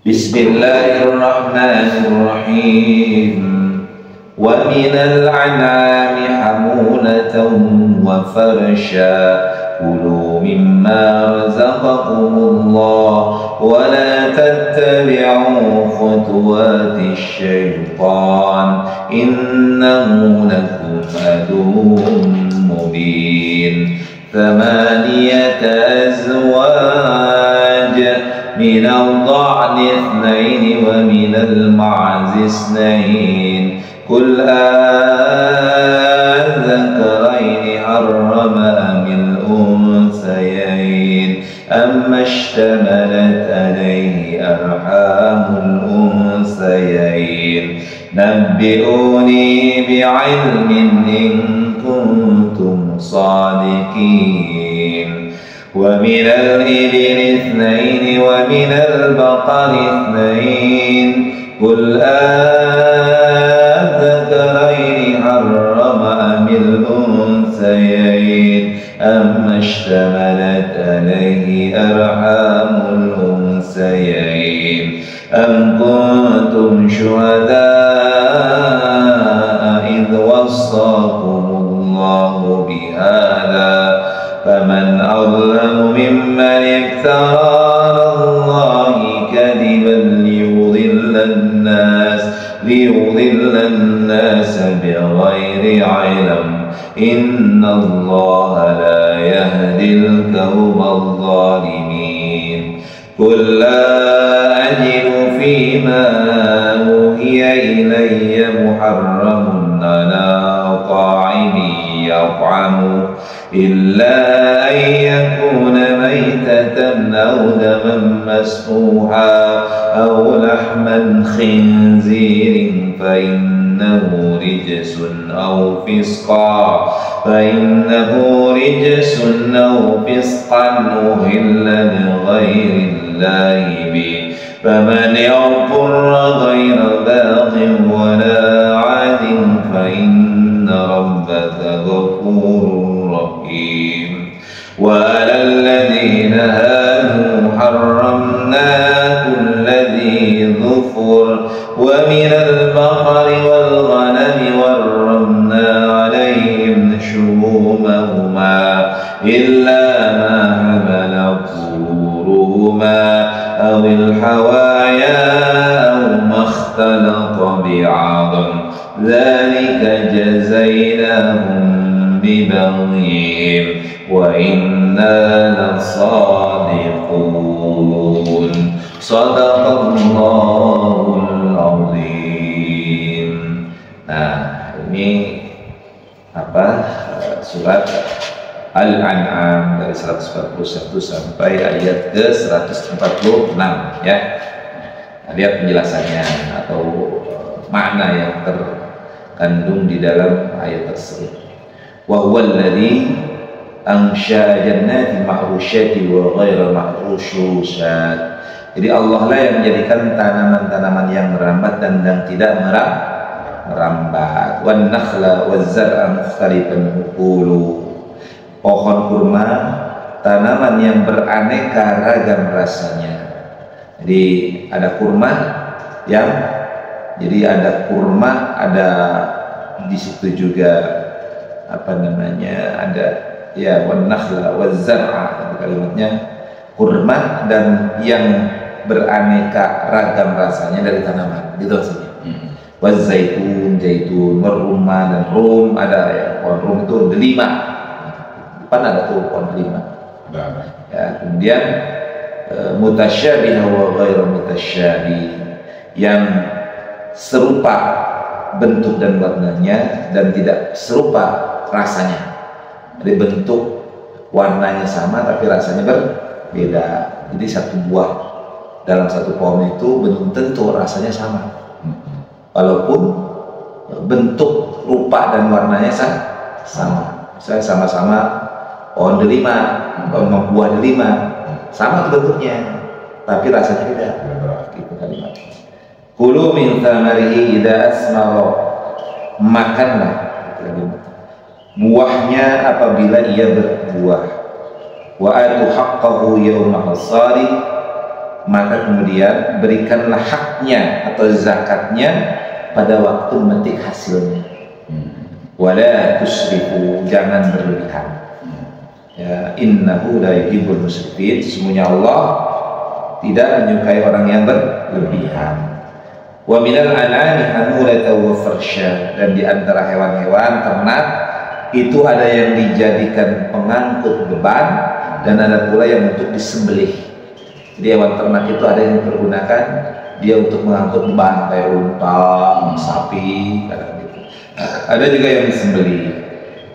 Bismillahirrahmanirrahim. Wa minal an'ami hamulatan wa farsha kulu mimma razaqakumullah wa la tattabi'u khutuwatis syaitan innahu lakum aduwwun mubin. Thamaniyata azwaj من الضأن اثنين ومن المعز اثنين قل أذكرين حرم أم الأنثيين أما اشتملت عليه أرحام الأنثيين نبئوني بعلم إن كنتم صادقين. ومن الإبل اثنين ومن البقر اثنين قل أذكرين حرم أم الأنثيين أما اشتملت عليه أرحام الأنثيين أم كنتم شهداء إذ وصاكم الله بهذا فمن أظلم ممن افترى على الله كذبا ليضل الناس بغير علم إن الله لا يهدي القوم الظالمين. قل لا أجد فيما أوحي إلي محرم على طاعم يطعمه إلا أن يكون ميتة أو دما مسفوحا أو لحما خنزير فإنه رجس أو فسقا أهل لغير الله به فمن يضطر غير باغ ولا عاد فإن ربك غفور رحيم. وعلى الذين هادوا حرمنا كل ذي ظفر ومن البقر والغنم حرمنا عليهم شحومهما إلا ما حملت ظهورهما أو الحوايا أو ما اختلط بعظم ذلك جزيناهم ببغيهم وإنا لصادقون. صدق Allahul Azim. Nah, ini surat Al-An'am dari 141 sampai ayat ke 146 ya. Lihat penjelasannya atau makna yang terkandung di dalam ayat tersebut. Wa huwal ladzi ansha'a jannatin ma'rusyati wa ghairu ma'rusyat. Jadi Allah lah yang menjadikan tanaman-tanaman yang merambat dan yang tidak merambat. Wan nakhla waz zar'a mukhtalifan ukulu. Pohon kurma, tanaman yang beraneka ragam rasanya. Jadi ada kurma ada di situ juga ada ya wan nakhla waz zar'a, kalimatnya kurma dan yang beraneka ragam rasanya dari tanaman, gitu maksudnya. Waz zaitun, merumah dan rum, ada ya, pohon rum itu delima. Depan ada tuh pohon delima. Ya, kemudian mutasyabih wa ghairu mutasyabih, yang serupa bentuk dan warnanya dan tidak serupa rasanya. Jadi bentuk warnanya sama tapi rasanya berbeda. Jadi satu buah dalam satu pohon itu belum tentu rasanya sama, walaupun bentuk, rupa dan warnanya sama. Misalnya sama-sama pohon delima, buah delima, sama bentuknya, tapi rasanya beda. Gitu kalimatnya. Kulu min thamarihi idza asmara, makanlah buahnya apabila ia berbuah. Wa atu haqqahu yawma hasari, maka kemudian berikanlah haknya atau zakatnya pada waktu memetik hasilnya. Wala tusrifu, jangan berlebihan. Ya, innahu la yuhibbul musrifin, sesungguhnya Allah tidak menyukai orang yang berlebihan. Wa minal an'ami hamulatan wa farsha, dan di antara hewan-hewan ternak itu ada yang dijadikan pengangkut beban dan ada pula yang untuk disembelih. Jadi hewan ternak itu ada yang dipergunakan dia untuk mengangkut beban kayak unta, sapi, gitu. Ada juga yang disembelih.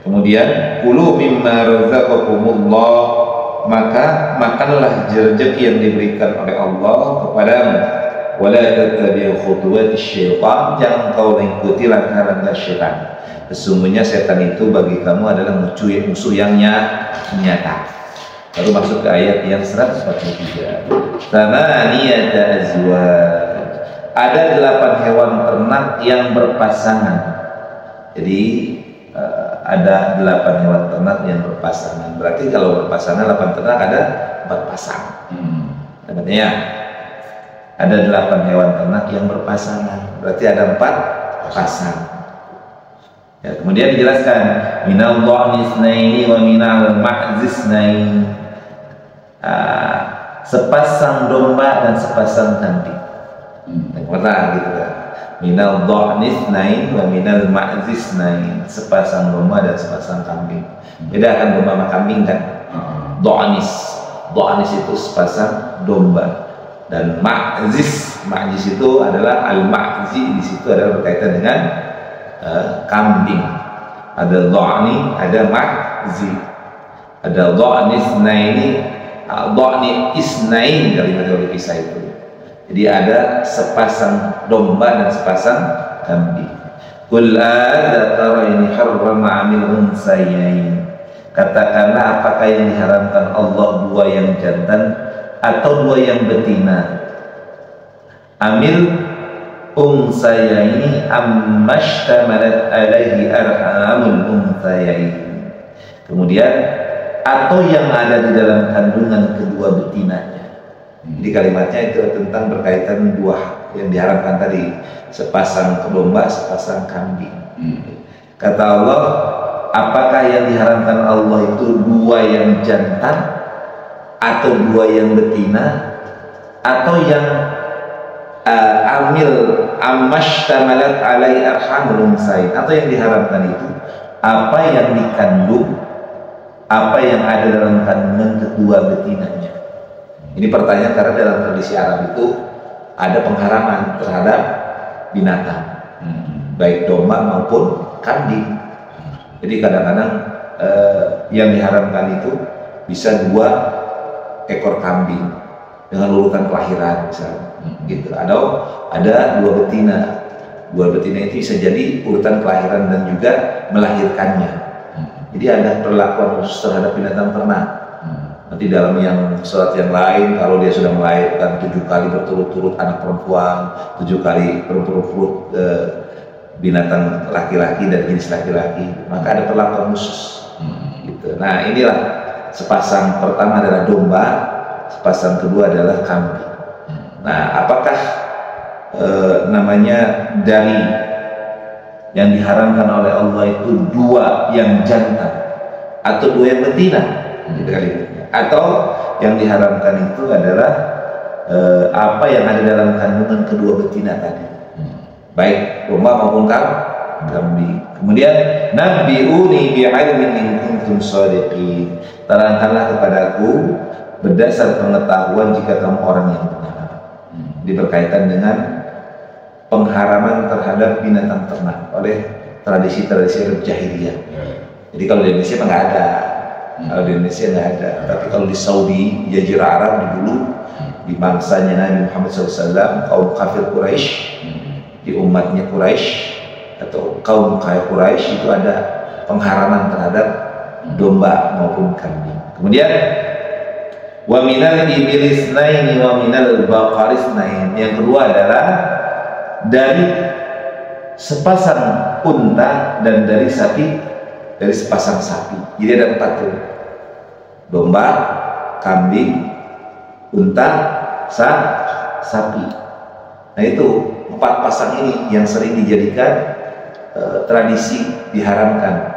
Kemudian kulu mimma razaqakumullah, maka makanlah rezeki yang diberikan oleh Allah kepadamu. Wala tattabi'u khutuwatis syaitan, jangan kau mengikuti langkah-langkah syaitan. Sesungguhnya setan itu bagi kamu adalah musuh yang nyata. Baru masuk ke ayat yang 143. Thamaniyata azwaj, ada 8 hewan ternak yang berpasangan. Jadi ada 8 hewan ternak yang berpasangan. Berarti kalau berpasangan 8 ternak ada 4 pasang. Artinya ada 8 hewan ternak yang berpasangan. Berarti ada 4 pasang. Ya, kemudian dijelaskan minal dha'ni itsnaini wa minal ma'zi itsnaini. Sepasang domba dan sepasang kambing. Pernah gitu kan? Minal dha'ni itsnaini wa minal ma'zi itsnaini. Sepasang domba dan sepasang kambing. Bedakan domba sama kambing kan? Dha'nis itu sepasang domba. Dan ma'ziz itu adalah al-ma'zi, di situ adalah berkaitan dengan kambing. Ada dha'ni, ada ma'zi. Ada dha'ni isnain, kalimat yang dipisah itu. Jadi ada sepasang domba dan sepasang kambing. Qul adzakaraini harrama 'amil unsayain. Katakanlah, apakah yang diharamkan Allah, 2 yang jantan atau 2 yang betina? Amil unsayaini ammashtamalat alaihi arhamul unsayain. Kemudian atau yang ada di dalam kandungan kedua betinanya. Jadi kalimatnya itu tentang berkaitan 2 yang diharamkan tadi, sepasang domba, sepasang kambing. Kata Allah, apakah yang diharamkan Allah itu 2 yang jantan atau 2 yang betina, atau yang ammashtamalat alai arhamul unsayain, atau yang diharamkan itu apa yang dikandung, apa yang ada dalam kandungan kedua betinanya. Ini pertanyaan karena dalam tradisi Arab itu ada pengharaman terhadap binatang, baik domba maupun kambing. Jadi kadang-kadang yang diharamkan itu bisa 2 ekor kambing dengan urutan kelahiran misalnya, gitu. Ada 2 betina. 2 betina itu bisa jadi urutan kelahiran dan juga melahirkannya. Jadi ada perlakuan khusus terhadap binatang ternak. Nanti dalam yang surat yang lain, kalau dia sudah melahirkan 7 kali berturut-turut anak perempuan, 7 kali berturut-turut binatang laki-laki dan jenis laki-laki, maka ada perlakuan khusus. Gitu. Nah, inilah sepasang pertama adalah domba, sepasang kedua adalah kambing. Nah, apakah namanya dari yang diharamkan oleh Allah itu 2 yang jantan atau 2 yang betina, gitu kali. Atau yang diharamkan itu adalah apa yang ada dalam kandungan kedua betina tadi, baik domba maupun kambing. Kemudian nabbi'uni bi'ilmin in kuntum shadiqin, terangkanlah kepadaku berdasar pengetahuan jika kamu orang yang benar. Ini berkaitan dengan pengharaman terhadap binatang ternak oleh tradisi-tradisi Arab jahiliyah. Jadi kalau di Indonesia nggak ada, kalau di Indonesia nggak ada. Tapi kalau di Saudi, Jazirah Arab dulu di bangsanya Nabi Muhammad SAW, kaum kafir Quraisy, di umatnya Quraisy atau kaum kafir Quraisy itu ada pengharaman terhadap domba maupun kambing. Kemudian wa minal ibilis naini wa minal baqaris nain. Yang kedua adalah dari sepasang unta dan dari sepasang sapi. Jadi ada 4 tuh: domba, kambing, unta, sapi. Nah itu 4 pasang ini yang sering dijadikan tradisi diharamkan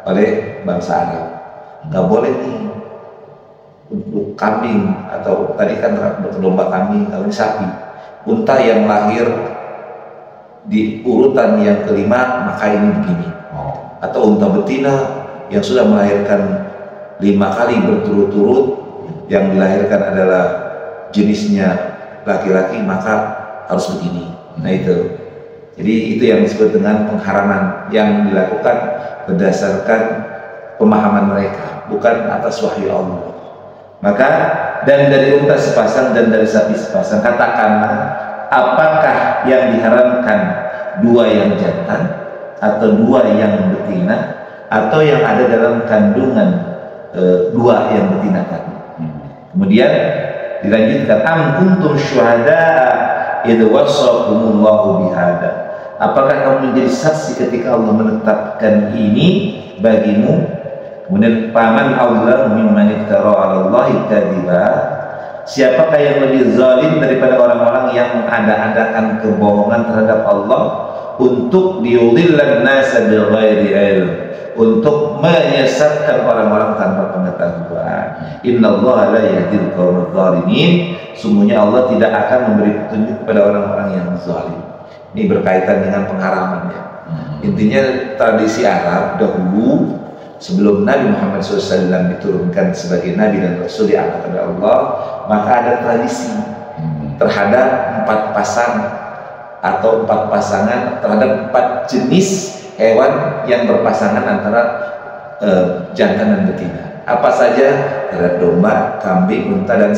oleh bangsa Arab. Nggak boleh nih untuk kambing, atau tadi kan domba kambing, kalau ini sapi. Unta yang lahir di urutan yang kelima maka ini begini. Atau unta betina yang sudah melahirkan 5 kali berturut-turut, yang dilahirkan adalah jenisnya laki-laki, maka harus begini. Nah itu. Jadi itu yang disebut dengan pengharaman yang dilakukan berdasarkan pemahaman mereka, bukan atas wahyu Allah. Maka dan dari unta sepasang dan dari sapi sepasang, katakanlah apakah yang diharamkan 2 yang jantan atau 2 yang betina, atau yang ada dalam kandungan 2 yang betina tadi. Kemudian dilanjutkan, am kuntum syuhada'a idh wassakumullahu bihada. Apakah kamu menjadi saksi ketika Allah menetapkan ini bagimu? Kemudian paman Allah mimman iftara 'ala Allahi kadziba. Siapakah yang lebih zalim daripada orang-orang yang mengada-adakan kebohongan terhadap Allah untuk liyudillan nasa bighairi ilm, untuk menyesatkan orang-orang tanpa pengetahuan. Innallaha la yahdil qaumadz zalimin. Sungguhnya Allah tidak akan memberi petunjuk kepada orang-orang yang zalim. Ini berkaitan dengan pengharamannya. Intinya tradisi Arab dahulu sebelum Nabi Muhammad SAW diturunkan sebagai Nabi dan Rasul diangkat oleh Allah, maka ada tradisi terhadap 4 pasang atau 4 pasangan, terhadap 4 jenis hewan yang berpasangan antara jantan dan betina. Apa saja? Terhadap domba, kambing, unta, dan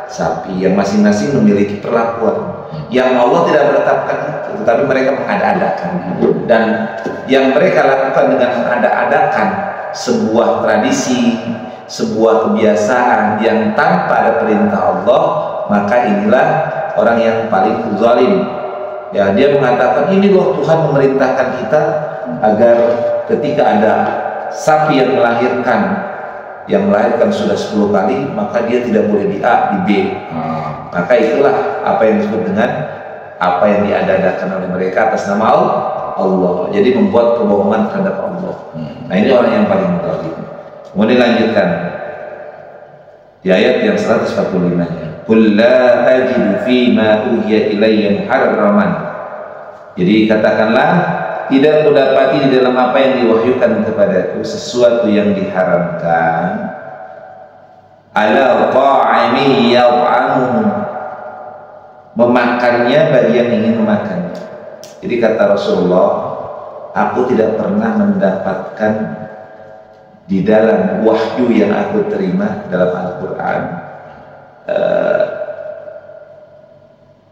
sapi, yang masing-masing memiliki perlakuan yang Allah tidak menetapkan itu, tetapi mereka mengada-adakan. Dan yang mereka lakukan dengan mengada-adakan sebuah tradisi, sebuah kebiasaan yang tanpa ada perintah Allah, maka inilah orang yang paling zalim. Ya, dia mengatakan ini loh Tuhan memerintahkan kita agar ketika ada sapi yang melahirkan sudah 10 kali, maka dia tidak boleh di A, di B. Maka itulah apa yang disebut dengan apa yang diada-adakan oleh mereka atas nama Allah. Jadi membuat kebohongan terhadap Allah. Nah ini orang yang paling zalim. Kemudian lanjutkan di ayat yang 145-nya. Qul la ajidu fima uhiya ilayya muharraman. Jadi katakanlah, tidak kudapati di dalam apa yang diwahyukan kepadaku sesuatu yang diharamkan ala ta'imi yat'amuhu, memakannya bagi yang ingin memakannya. Jadi kata Rasulullah, aku tidak pernah mendapatkan di dalam wahyu yang aku terima dalam Al-Quran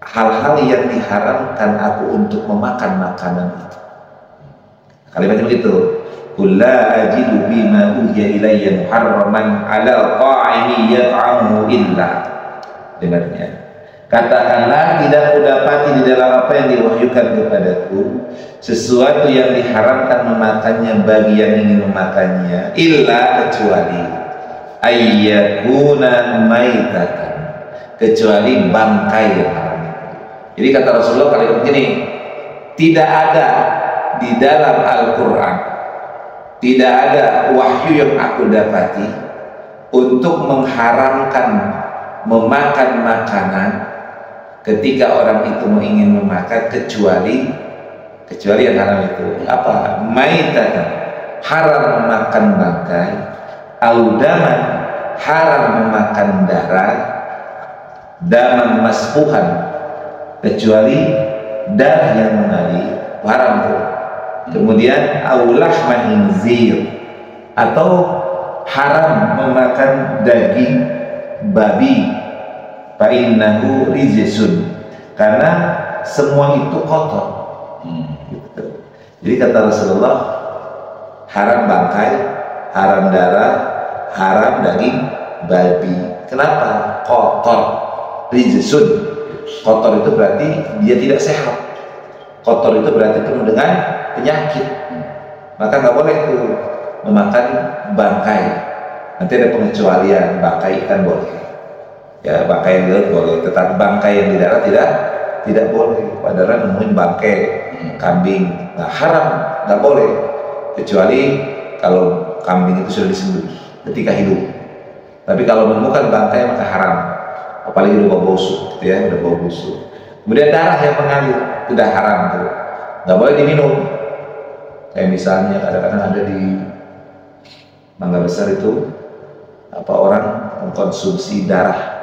hal-hal yang diharamkan aku untuk memakan makanan itu. Kalimatnya begitu. Qul la ajidu bima uhiya ilayya muharraman ala ta'imi yat'amuhu illa. Dengarnya. Katakanlah, tidak kudapati di dalam apa yang diwahyukan kepadaku sesuatu yang diharamkan memakannya bagi yang ingin memakannya, illa kecuali ayyakuna maitatan, kecuali bangkai yang haram. Jadi kata Rasulullah kalimat begini, tidak ada di dalam Al-Quran, tidak ada wahyu yang aku dapati untuk mengharamkan memakan makanan ketika orang itu ingin memakan, kecuali yang haram itu apa? Maitatan, haram memakan bangkai, audaman, haram memakan darah, daman masfuhan, kecuali darah yang mengalir, haram tuh. Kemudian aulah mahinzir, atau haram memakan daging babi, fa'innahu rijsun, karena semua itu kotor. Gitu. Jadi kata Rasulullah, haram bangkai, haram darah, haram daging babi. Kenapa? Kotor, rijsun. Kotor itu berarti dia tidak sehat. Kotor itu berarti penuh dengan penyakit. Maka nggak boleh tuh memakan bangkai. Nanti ada pengecualian, bangkai ikan boleh. Ya bangkai yang di laut boleh, tetapi bangkai yang di darat tidak boleh. Padahal nemuin bangkai kambing, nah haram, nggak boleh, kecuali kalau kambing itu sudah disembelih ketika hidup. Tapi kalau menemukan bangkai maka haram, apalagi udah bau busuk, gitu ya, udah bau busuk. Kemudian darah yang mengalir sudah haram tuh, nggak boleh diminum. Kayak misalnya kadang-kadang ada di Mangga Besar itu apa orang mengkonsumsi darah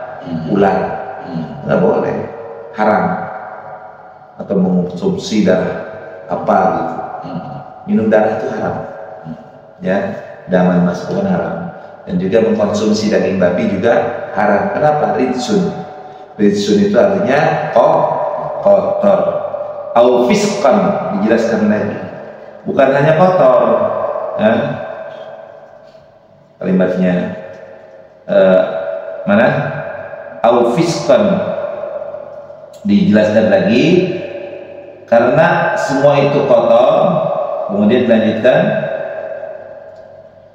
ular, nggak boleh, haram. Atau mengkonsumsi darah apa gitu, minum darah itu haram, ya, daman masukkan haram. Dan juga mengkonsumsi daging babi juga haram. Kenapa? Ridsun. Ridsun itu artinya kotor. Au fisqan, dijelaskan lagi, bukan hanya kotor, ya. Kalimatnya mana? Au fisqan, dijelaskan lagi karena semua itu kotor. Kemudian dilanjutkan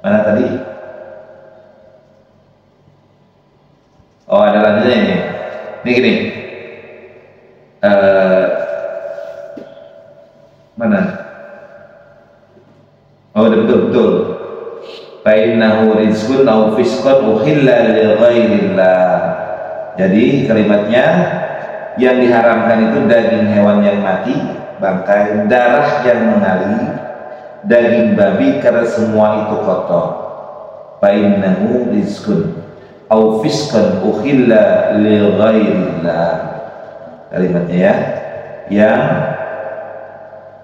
mana tadi? Oh, ada lanjutnya ini. Ini gini. Mana? Oh, betul. Fainnahu rizqun aw fisqun uhilla li ghairillah. Jadi kalimatnya yang diharamkan itu daging hewan yang mati, bangkai, darah yang mengalir, daging babi, karena semua itu kotor. Fainnahu rizqun aw fisqun uhilla li ghairillah. Kalimatnya ya, yang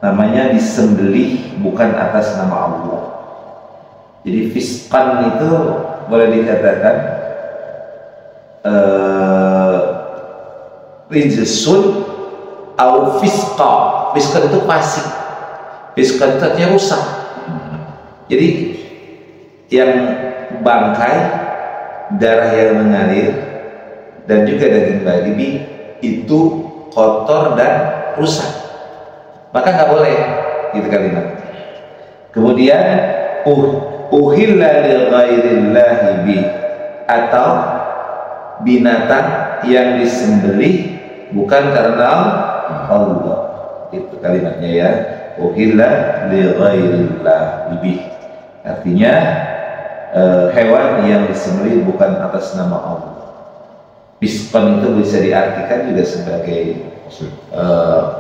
namanya disembelih bukan atas nama Allah. Jadi fisqan itu boleh dikatakan rijsun au fisqa. Fisqan itu fasik, fisqan itu artinya rusak. Jadi yang bangkai, darah yang mengalir, dan juga daging babi itu kotor dan rusak, maka nggak boleh, gitu kalimat. Kemudian uhilla li ghairillahi bi, atau binatang yang disembelih bukan karena Allah, itu kalimatnya ya. Uhilla li ghairillahi bi, artinya hewan yang disembelih bukan atas nama Allah. Fisqan itu bisa diartikan juga sebagai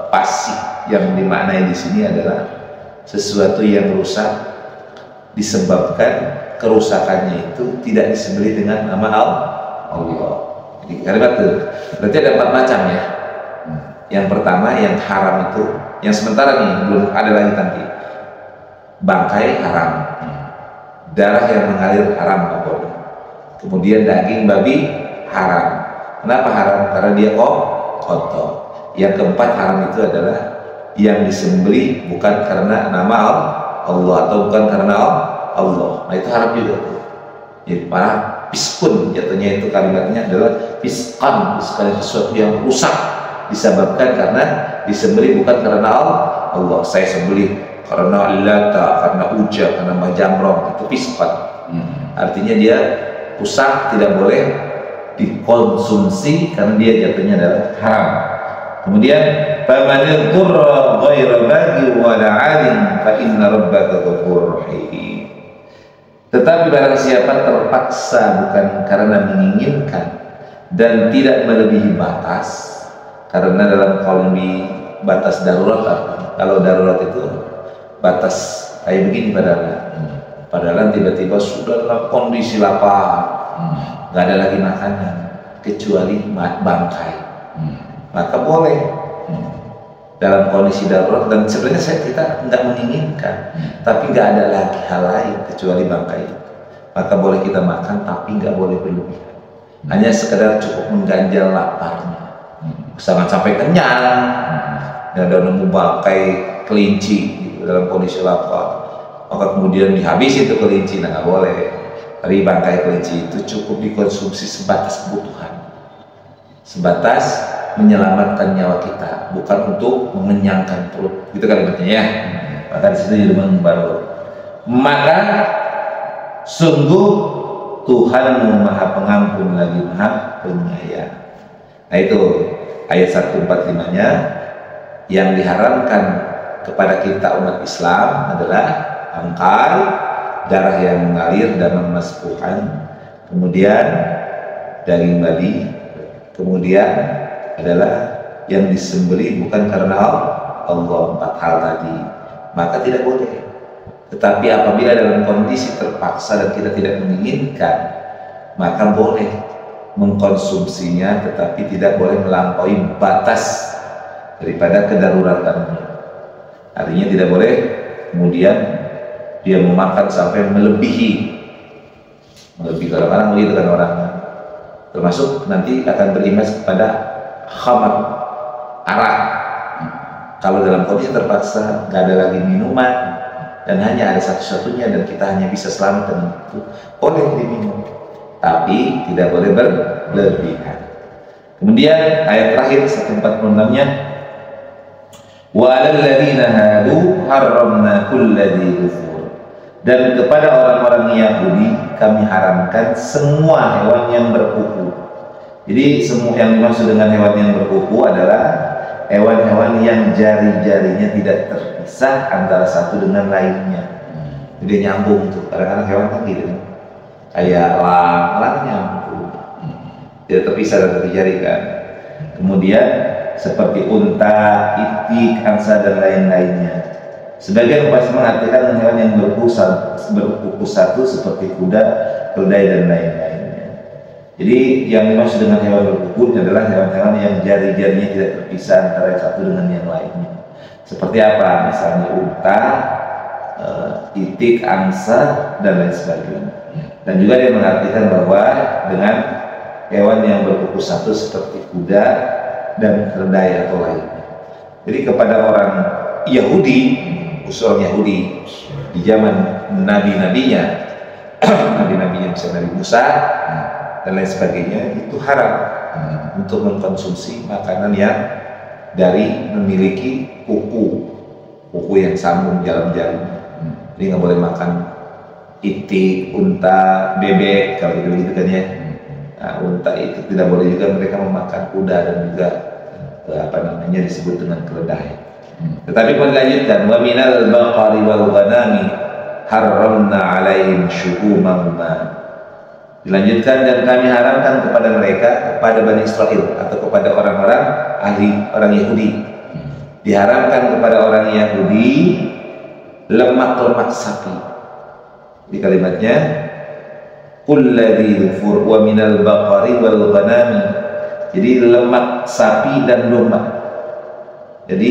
pasik, yang dimaknai di sini adalah sesuatu yang rusak disebabkan kerusakannya itu tidak disembelih dengan nama Allah. Jadi kalimat itu berarti ada 4 macam ya. Yang pertama yang haram itu, yang sementara nih belum ada lagi nanti, bangkai haram, darah yang mengalir haram, nggak boleh. Kemudian daging babi haram. Kenapa haram? Karena dia kotor. Yang keempat haram itu adalah yang disembelih bukan karena nama Allah atau bukan karena Allah. Nah itu haram juga tuh. Jadi para fiskun, jatuhnya itu kalimatnya adalah fiskan. Fiskan itu sesuatu yang rusak disebabkan karena disembelih bukan karena Allah. Saya sembelih karena Lata, karena Uja, karena Majamrong, itu fiskan. Artinya dia rusak, tidak boleh dikonsumsi karena dia jatuhnya adalah haram. Kemudian famanil turra ghaira baghi wa la'adin fa inna rabbaka ghafurur rahim. Tetapi barang siapa terpaksa bukan karena menginginkan dan tidak melebihi batas, karena dalam kondisi batas darurat, kalau darurat itu batas kayak begini padahal tiba-tiba sudah dalam kondisi lapar, nggak ada lagi makanan kecuali bangkai, maka boleh dalam kondisi darurat. Dan sebenarnya kita nggak menginginkan, tapi nggak ada lagi hal lain kecuali bangkai, maka boleh kita makan, tapi nggak boleh berlebihan, hanya sekedar cukup mengganjal laparnya, jangan sampai kenyang. Dan ada nemu bangkai kelinci gitu, dalam kondisi lapar, maka kemudian dihabisi itu kelinci, nah nggak boleh. Tapi bangkai kelinci itu cukup dikonsumsi sebatas kebutuhan, sebatas menyelamatkan nyawa kita, bukan untuk mengenyangkan perut, gitu kalimatnya ya. Maka di situ baru. Maka sungguh Tuhanmu maha pengampun lagi maha penyayang. Nah itu ayat 145-nya. Yang diharamkan kepada kita umat Islam adalah angkal, darah yang mengalir dan memasfuhan, kemudian daging babi, kemudian adalah yang disembelih bukan karena Allah, 4 hal tadi, maka tidak boleh. Tetapi apabila dalam kondisi terpaksa dan kita tidak menginginkan, maka boleh mengkonsumsinya, tetapi tidak boleh melampaui batas daripada kedaruratannya. Artinya tidak boleh kemudian dia memakan sampai melebihi kadang-kadang begitu kan orang, termasuk nanti akan berimbas kepada khamar, arak. Kalau dalam kondisi terpaksa nggak ada lagi minuman dan hanya ada satu-satunya dan kita hanya bisa selamat dengan itu, boleh diminum, tapi tidak boleh berlebihan. Kemudian ayat terakhir 146-nya, wa 'alal ladzina hadu harramna kulladzi dzufur, dan kepada orang-orang Yahudi kami haramkan semua hewan yang berkuku. Jadi semua yang dimaksud dengan hewan yang berkuku adalah hewan-hewan yang jari-jarinya tidak terpisah antara satu dengan lainnya. Jadi nyambung tuh, kadang-kadang hewan kan gitu kan, kayak lang nyambung, tidak terpisah dari satu jari kan. Kemudian seperti unta, itik, angsa dan lain-lainnya. Sebagian pasti mengartikan hewan yang berkuku satu seperti kuda, keledai dan lain-lainnya. Jadi yang dimaksud dengan hewan berkuku adalah hewan-hewan yang jari-jarinya tidak terpisah antara satu dengan yang lainnya. Seperti apa? Misalnya unta, itik, angsa dan lain sebagainya. Dan juga dia mengartikan bahwa dengan hewan yang berkuku satu seperti kuda dan keledai atau lainnya. Jadi kepada orang Yahudi, usul Yahudi di zaman nabi-nabinya, nabi-nabinya misalnya Nabi Musa dan lain sebagainya, itu haram untuk mengkonsumsi makanan yang dari memiliki kuku yang sambung jalan-jalannya. Jadi nggak boleh makan itik, unta, bebek kalau gitu kan ya. Nah, unta itu tidak boleh juga mereka memakan kuda dan juga disebut dengan keledai. Tetapi kalau dilanjutkan, wa minal baqari wal ghanami haramna 'alaihim syuhumahuma. Dilanjutkan, dan kami haramkan kepada mereka, kepada Bani Israel atau kepada orang-orang orang Yahudi, diharamkan kepada orang Yahudi lemak-lemak sapi. Di kalimatnya kulladzi dzufur wa minal baqari wal ghanami. Jadi lemak sapi dan domba. Jadi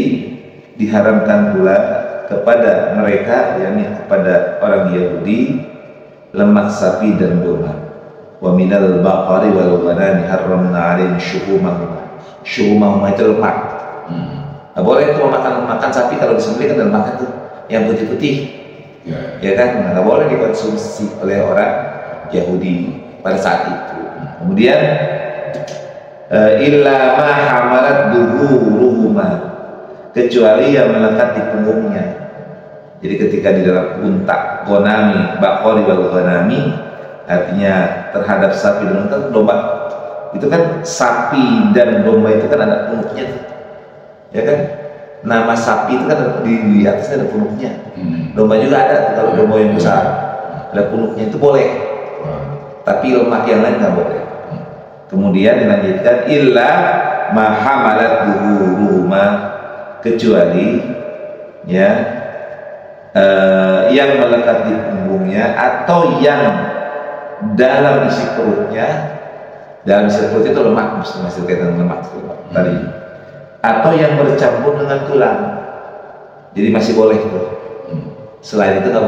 diharamkan pula kepada mereka, yakni kepada orang Yahudi, lemak sapi dan domba. Wa minal baqari wal ghanami haramna 'alaihim syuhumahuma. Syuhumahuma itu lemak. Nah, boleh tuh makan sapi kalau disembelih kan lemak itu yang putih-putih. Ya kan? Nggak boleh dikonsumsi oleh orang Yahudi pada saat itu. Kemudian illa ma hamalat duhuruhuma, kecuali yang melekat di punggungnya. Jadi ketika di dalam unta, ghanami, baqari wal ghanami, artinya terhadap sapi dan unta, domba, itu kan sapi dan domba itu kan ada punuknya, ya kan? Nama sapi itu kan di atasnya ada punuknya. Domba juga ada, kalau domba yang besar ada punuknya, itu boleh. Tapi lemak yang lain nggak boleh. Kemudian dilanjutkan illa ma hamalat duhuruhuma, kecuali ya yang melekat di punggungnya atau yang dalam isi perutnya. Dalam isi perut itu lemak, masih kaitan lemak tadi, atau yang bercampur dengan tulang. Jadi masih boleh tuh. Selain itu nggak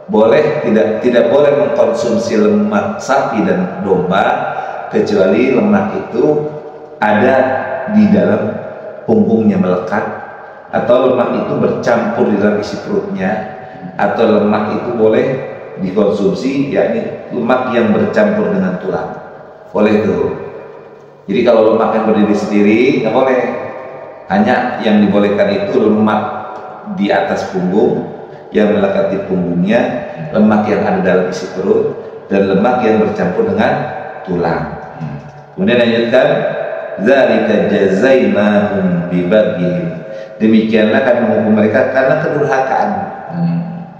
boleh. Tidak boleh mengkonsumsi lemak sapi dan domba kecuali lemak itu ada di dalam punggungnya melekat, atau lemak itu bercampur di dalam isi perutnya, atau lemak itu boleh dikonsumsi, yakni lemak yang bercampur dengan tulang. Boleh tuh. Jadi kalau lemak yang berdiri sendiri nggak boleh. Hanya yang dibolehkan itu lemak di atas punggung yang melekat di punggungnya, lemak yang ada dalam isi perut, dan lemak yang bercampur dengan tulang. Kemudian lanjutkan, zalika jazainahum bibaghihim, demikianlah kami menghukum mereka karena kedurhakaan.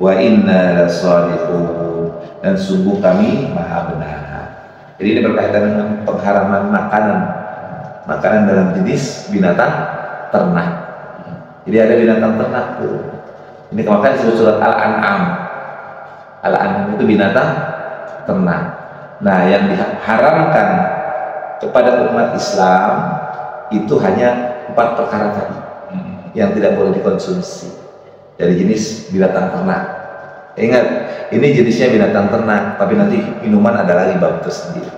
Wa inna lasadiqun, dan sungguh kami maha benar. Jadi ini berkaitan dengan pengharaman makanan dalam jenis binatang ternak. Jadi ada binatang ternak tuh. Ini kemakan disebut surat Al-An'am. Al-An'am itu binatang ternak. Nah, yang diharamkan kepada umat Islam itu hanya 4 perkara tadi yang tidak boleh dikonsumsi dari jenis binatang ternak. Ingat, ini jenisnya binatang ternak, tapi nanti minuman ada lagi bab tersendiri.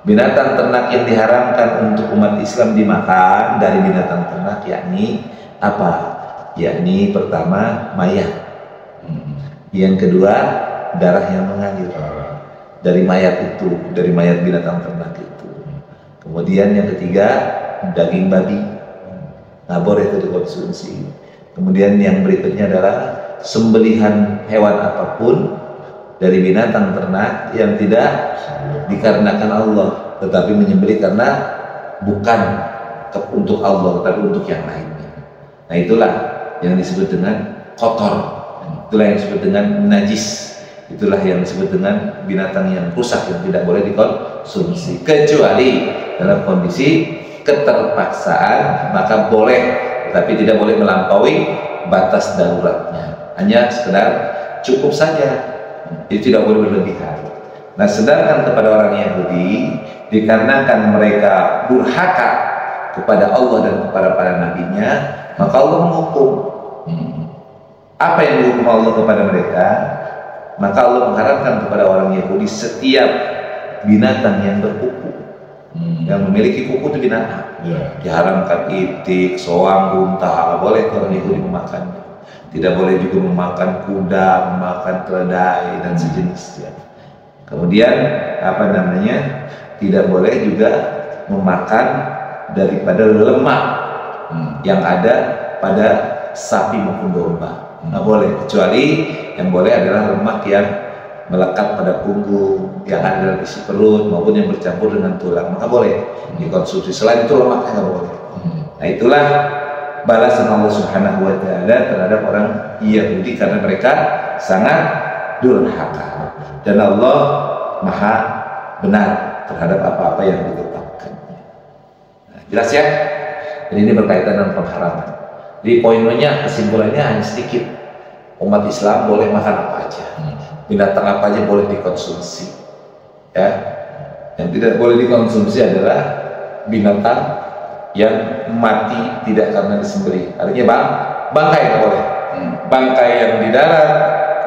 Binatang ternak yang diharamkan untuk umat Islam dimakan dari binatang ternak yakni apa? Yakni pertama mayat, yang kedua darah yang mengalir dari mayat itu, dari mayat binatang ternak itu. Kemudian yang ketiga daging babi, nggak boleh itu dikonsumsi. Kemudian yang berikutnya adalah sembelihan hewan apapun dari binatang ternak yang tidak dikarenakan Allah, tetapi menyembelih karena bukan untuk Allah, tetapi untuk yang lainnya. Nah, itulah yang disebut dengan kotor, itulah yang disebut dengan najis, itulah yang disebut dengan binatang yang rusak yang tidak boleh dikonsumsi, kecuali dalam kondisi keterpaksaan maka boleh, tapi tidak boleh melampaui batas daruratnya, hanya sekedar cukup saja, itu tidak boleh berlebihan. Nah, sedangkan kepada orang Yahudi, dikarenakan mereka durhaka kepada Allah dan kepada para nabinya, maka Allah menghukum. Apa yang dihukum Allah kepada mereka? Maka Allah mengharapkan kepada orang Yahudi setiap binatang yang berkuku, yang memiliki kuku itu binatang, diharamkan itik, soang, unta, boleh orang Yahudi memakannya. Tidak boleh juga memakan kuda, memakan keledai dan sejenisnya. Kemudian tidak boleh juga memakan daripada lemak yang ada pada sapi maupun domba. Nggak boleh, kecuali yang boleh adalah lemak yang melekat pada punggung, yang ada dalam isi perut maupun yang bercampur dengan tulang, maka boleh dikonsumsi. Selain itu lemaknya nggak boleh. Nah, itulah balasan Allah Subhanahu wa Ta'ala terhadap orang Yahudi karena mereka sangat durhaka, dan Allah maha benar terhadap apa-apa yang ditetapkannya. Nah, jelas ya? Dan ini berkaitan dengan pengharaman. Jadi poinnya, kesimpulannya hanya sedikit. Umat Islam boleh makan apa aja, binatang apa aja boleh dikonsumsi. Ya, yang tidak boleh dikonsumsi adalah binatang yang mati tidak karena disembelih. Artinya bangkai nggak boleh. Bangkai yang di darat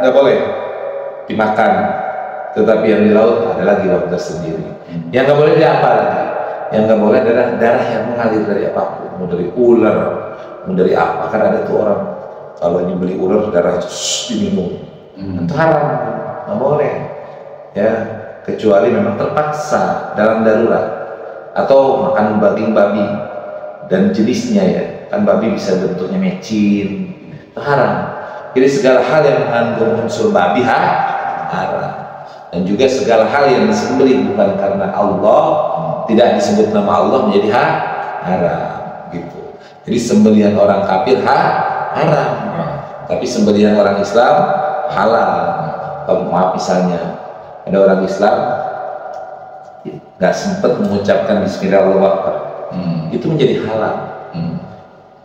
nggak boleh dimakan, tetapi yang di laut adalah bab tersendiri. Yang nggak boleh apa lagi? Yang nggak boleh adalah darah yang mengalir dari apapun, mau dari ular, mau dari apa. Kan ada tuh orang kalau nyembelih ular darah diminum, itu haram, nggak boleh. Ya, kecuali memang terpaksa dalam darurat, atau makan daging babi dan jenisnya, ya kan babi bisa bentuknya mecin, itu haram. Jadi segala hal yang mengandung unsur babi haram, dan juga segala hal yang disembelih bukan karena Allah, tidak disebut nama Allah, menjadi haram gitu. Jadi sembelihan orang kafir haram, tapi sembelihan orang Islam halal. Maaf, misalnya ada orang Islam nggak sempat mengucapkan Bismillahirrahmanirrahim, itu menjadi halal,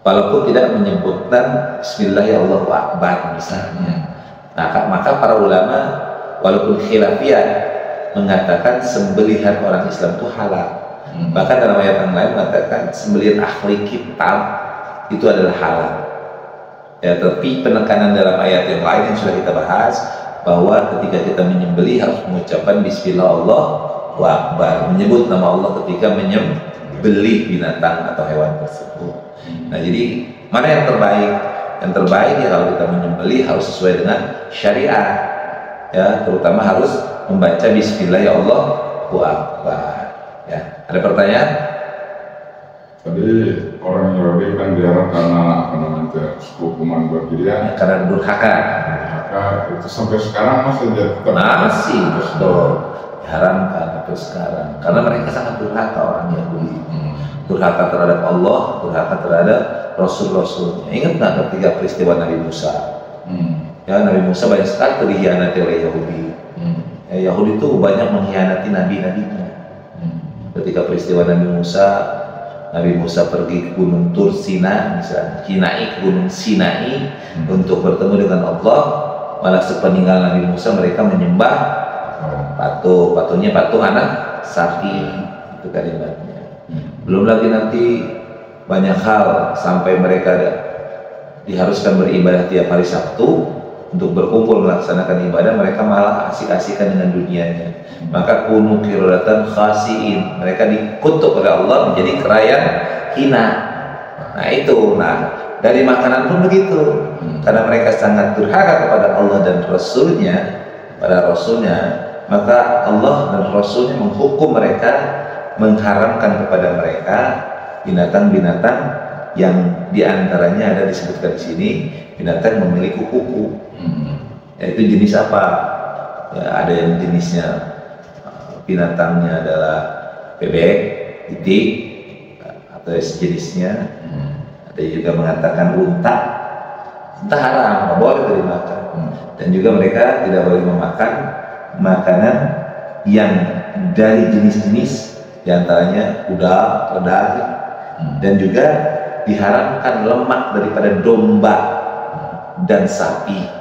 walaupun tidak menyebutkan Bismillahirrahmanirrahim misalnya. Nah, maka para ulama walaupun khilafiyah mengatakan sembelihan orang Islam itu halal. Bahkan dalam ayat yang lain mengatakan sembelihan ahli kitab itu adalah halal. Ya, tapi penekanan dalam ayat yang lain yang sudah kita bahas, bahwa ketika kita menyembelih harus mengucapkan Bismillah, Allahu Akbar, menyebut nama Allah ketika menyembelih binatang atau hewan tersebut. Nah, jadi mana yang terbaik? Yang terbaik ya kalau kita menyembelih harus sesuai dengan syariat, ya, terutama harus membaca Bismillah ya Allahu Akbar. Ya, ada pertanyaan? Tadi orang Yahudi kan diarah karena apa namanya hukuman buat dia karena durhaka. Itu sampai sekarang masih tetap masih betul diharamkan sampai sekarang karena mereka sangat durhaka orang Yahudi. Durhaka terhadap Allah, durhaka terhadap Rasul-Rasulnya. Ingat nggak ketika peristiwa Nabi Musa? Ya, Nabi Musa banyak sekali dikhianati oleh Yahudi. Ya, Yahudi itu banyak mengkhianati nabi-nabinya. Ketika peristiwa Nabi Musa pergi ke Gunung Tur Sinai, misalnya ke Gunung Sinai untuk bertemu dengan Allah, malah sepeninggal Nabi Musa mereka menyembah patung anak sapi, itu kalimatnya. Belum lagi nanti banyak hal sampai mereka diharuskan beribadah tiap hari Sabtu untuk berkumpul melaksanakan ibadah, mereka malah asik-asikan dengan dunianya. Maka kunu qiradatan khasiin, mereka dikutuk oleh Allah menjadi kerayan hina. Nah itu, dari makanan pun begitu, karena mereka sangat durhaka kepada Allah dan Rasulnya, maka Allah dan Rasulnya menghukum mereka, mengharamkan kepada mereka binatang-binatang yang diantaranya ada disebutkan di sini, binatang memiliki kuku. Yaitu jenis apa? Ya, ada yang jenisnya binatangnya adalah bebek, itik, atau sejenisnya. Ada juga mengatakan unta haram, nggak boleh dimakan. Dan juga mereka tidak boleh memakan makanan yang dari jenis-jenis diantaranya kuda, keledai, dan juga diharamkan lemak daripada domba dan sapi.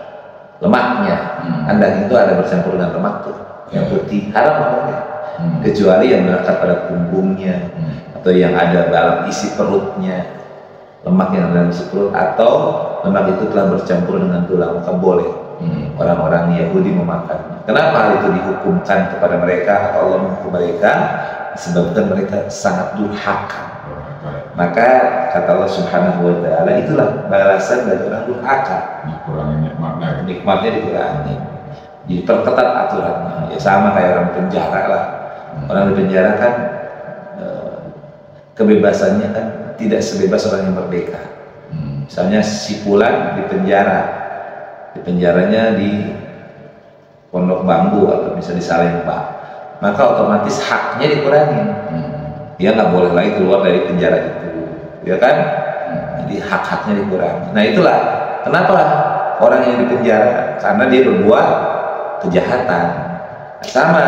Lemaknya, daging itu ada bercampur dengan lemak tuh, yang putih haram namanya, kecuali yang melekat pada punggungnya atau yang ada dalam isi perutnya, lemak yang dalam isi perut atau lemak itu telah bercampur dengan tulang, maka boleh orang-orang Yahudi memakannya. Kenapa hal itu dihukumkan kepada mereka atau Allah menghukum mereka? Disebabkan mereka sangat durhaka. Maka kata Allah Subhanahu wa Ta'ala, itulah balasan dari orang durhaka. Dikurangi nikmatnya dikurangi, jadi perketat aturannya. Ya sama kayak orang penjara lah. Orang di penjara kan kebebasannya kan tidak sebebas orang yang merdeka. Misalnya si Fulan di penjaranya di Pondok Bambu atau misalnya di Salemba, maka otomatis haknya dikurangi. Dia nggak boleh lagi keluar dari penjara itu, ya kan? Jadi hak-haknya dikurangi. Nah itulah kenapa orang yang dipenjara, karena dia berbuat kejahatan. Sama,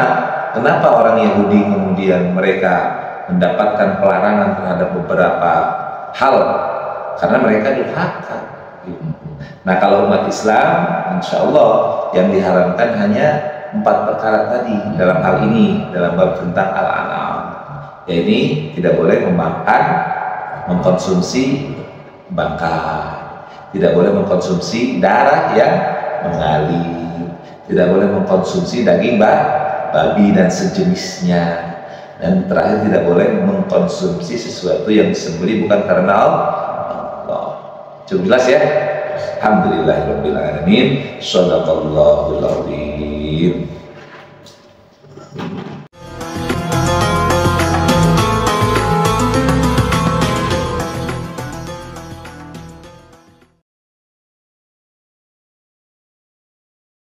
kenapa orang Yahudi kemudian mereka mendapatkan pelarangan terhadap beberapa hal? Karena mereka durhaka. Nah kalau umat Islam, insya Allah yang diharamkan hanya 4 perkara tadi dalam hal ini, dalam bab tentang al-an'am. Ya ini tidak boleh mengkonsumsi bangkai, tidak boleh mengkonsumsi darah yang mengalir, tidak boleh mengkonsumsi daging babi dan sejenisnya, dan terakhir tidak boleh mengkonsumsi sesuatu yang disembelih bukan karena Allah. Cukup jelas ya? Alhamdulillahirabbil alamin. Shadaqallahul